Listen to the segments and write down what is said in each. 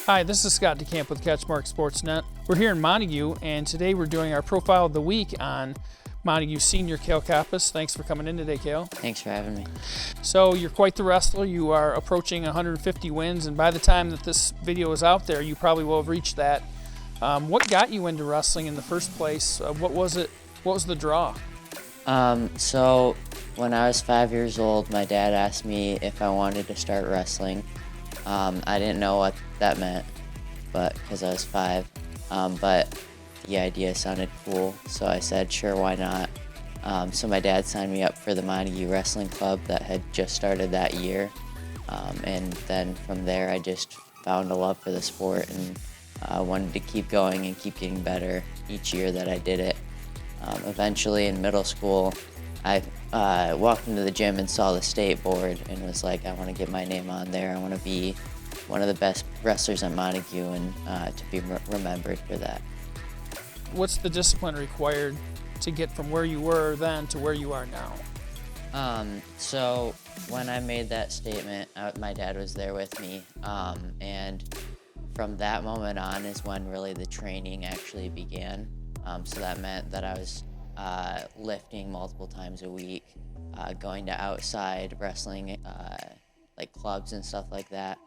Hi, this is Scott DeCamp with CatchMark SportsNet. We're here in Montague, and today we're doing our profile of the week on Montague senior Cale Coppess. Thanks for coming in today, Cale. Thanks for having me. So you're quite the wrestler. You are approaching 150 wins, and by the time that this video is out there, you probably will have reached that. What got you into wrestling in the first place? What was it? What was the draw? So when I was 5 years old, my dad asked me if I wanted to start wrestling. I didn't know what that meant, but because I was 5, but the idea sounded cool, so I said, sure, why not? So my dad signed me up for the Montague Wrestling Club that had just started that year, and then from there I just found a love for the sport and wanted to keep going and keep getting better each year that I did it. Eventually in middle school, I walked into the gym and saw the state board and was like, I want to get my name on there. I want to be one of the best wrestlers at Montague and to be remembered for that. What's the discipline required to get from where you were then to where you are now? So when I made that statement, my dad was there with me, and from that moment on is when really the training actually began. So that meant that I was lifting multiple times a week, going to outside wrestling, like clubs and stuff like that.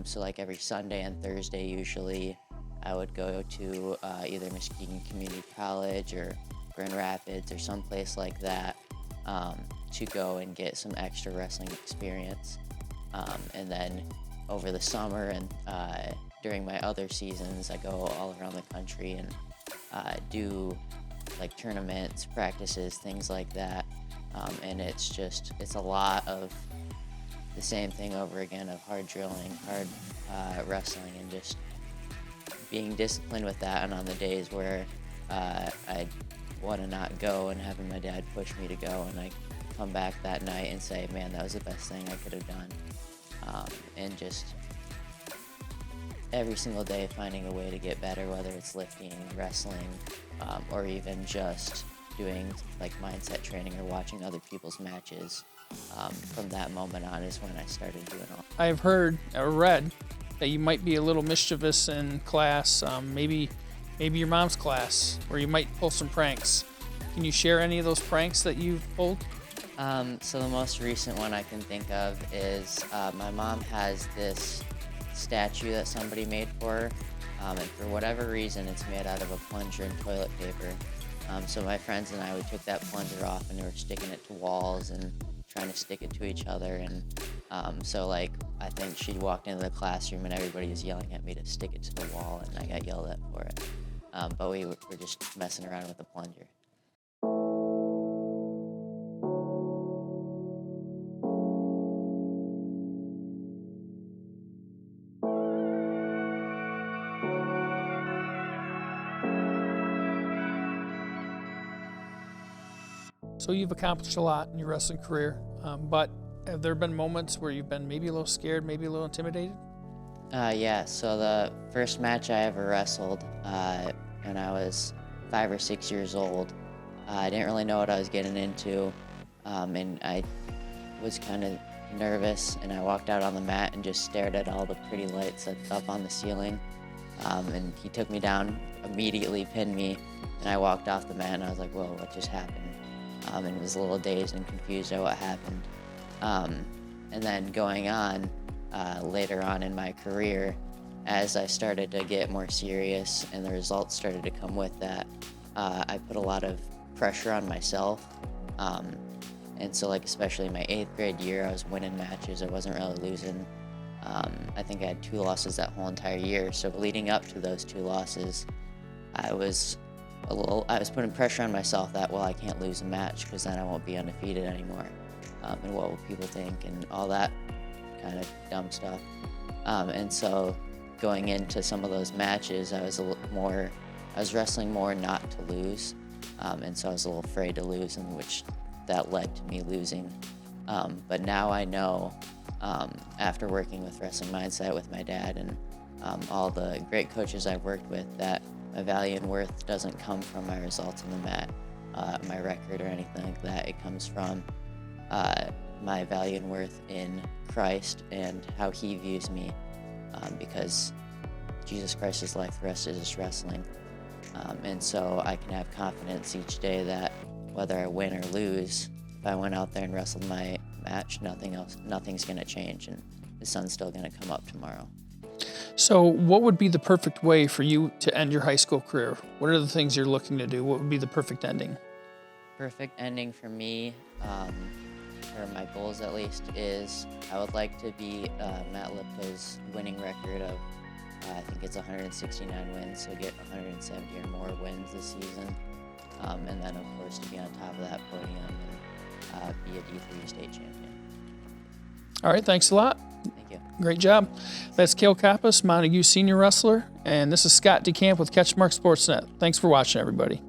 So like every Sunday and Thursday usually, I would go to either Muskegon Community College or Grand Rapids or someplace like that to go and get some extra wrestling experience. And then over the summer and during my other seasons, I go all around the country and do like tournaments, practices, things like that. And it's a lot of the same thing over again of hard drilling, hard wrestling, and just being disciplined with that. And on the days where I want to not go and having my dad push me to go, and I come back that night and say, man, that was the best thing I could have done. And just every single day finding a way to get better, whether it's lifting, wrestling, or even just doing like mindset training or watching other people's matches. From that moment on is when I started doing all. I've heard or read that you might be a little mischievous in class, maybe your mom's class, where you might pull some pranks. Can you share any of those pranks that you've pulled? So the most recent one I can think of is my mom has this statue that somebody made for her, and for whatever reason it's made out of a plunger and toilet paper. So my friends and I, we took that plunger off and we were sticking it to walls and trying to stick it to each other, and so like I think she walked into the classroom and everybody was yelling at me to stick it to the wall, and I got yelled at for it. But we were just messing around with the plunger. So you've accomplished a lot in your wrestling career, but have there been moments where you've been maybe a little scared, maybe a little intimidated? Yeah, so the first match I ever wrestled when I was 5 or 6 years old, I didn't really know what I was getting into, and I was kind of nervous, and I walked out on the mat and just stared at all the pretty lights that's up on the ceiling, and he took me down, immediately pinned me, and I walked off the mat and I was like, whoa, what just happened? And was a little dazed and confused at what happened. And then going on, later on in my career, as I started to get more serious and the results started to come with that, I put a lot of pressure on myself. And so like especially in my 8th grade year, I was winning matches, I wasn't really losing. I think I had 2 losses that whole entire year. So leading up to those 2 losses, I was putting pressure on myself that, well, I can't lose a match because then I won't be undefeated anymore. And what will people think and all that kind of dumb stuff. And so going into some of those matches, I was wrestling more not to lose. And so I was a little afraid to lose, in which that led to me losing. But now I know, after working with Wrestling Mindset with my dad and all the great coaches I've worked with, that my value and worth doesn't come from my results on the mat, my record or anything like that. It comes from my value and worth in Christ and how he views me, because Jesus Christ's life, the rest is just wrestling. And so I can have confidence each day that whether I win or lose, if I went out there and wrestled my match, nothing's going to change, and the sun's still going to come up tomorrow. So what would be the perfect way for you to end your high school career? What are the things you're looking to do? What would be the perfect ending? Perfect ending for me, for my goals at least, is I would like to be Matt Lipka's winning record of, I think it's 169 wins, so get 170 or more wins this season. And then, of course, to be on top of that podium and be a D3 state champion. All right, thanks a lot. Thank you. Great job. That's Cale Coppess, Montague senior wrestler, and this is Scott DeCamp with CatchMark SportsNet. Thanks for watching, everybody.